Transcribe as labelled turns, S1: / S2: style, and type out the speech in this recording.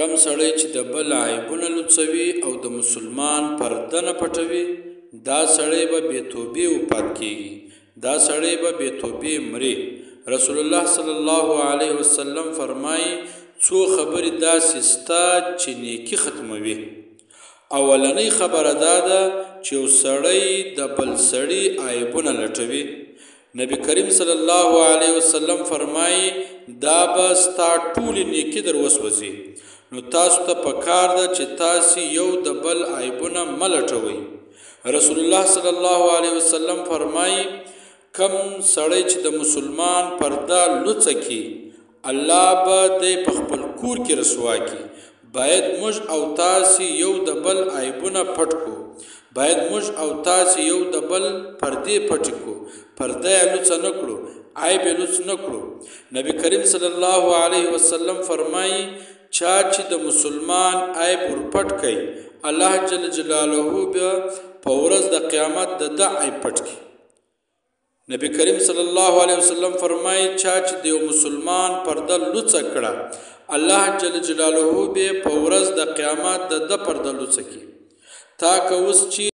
S1: کم سړی چې د بل عیبونه لوڅوي او د مسلمان پرده نه پټوي، دا سړی به بې توبې وفات کیږي، دا سړی به بې توبې مري. رسول الله صلی الله علیه وسلم فرمایي څو خبرې داسې سته چې نیکي ختموي. اولنۍ خبره دا ده چې یو سړی د بل سړي عیبونه لټوي. نبی کریم صلی الله علیه وسلم فرمایي دا به ستا ټولې نیکي در وسوځي. نو تاسو ته پکار ده چې تاسې یو د بل عیبونه مه لټوئ. رسول الله صلی الله علیه وسلم فرمایي کم سړی چې د مسلمان پرده لوڅه کړي، الله به دی په خپل کور کې رسوا کړي. باید موږ او تاسې یو د بل عیبونه پټ کړو، باید موږ او تاسې یو د بل پردې پټې کړو، پرده یې لوڅه نه کړو، عیب یې لوڅ نه کړو. نبی کریم صلی الله علیه وسلم فرمایي چا چې د مسلمان عیب ورپټ کړي، الله جل جلاله به په ورځ د قیامت د ده عیب پټ کړي. نبی کریم صلی الله علیه وسلم فرمایي چا چې د یو مسلمان پرده لوڅه کړه، الله جل جلاله به په ورځ د قیامت د ده پرده لوڅه کړي. تا که اوس چې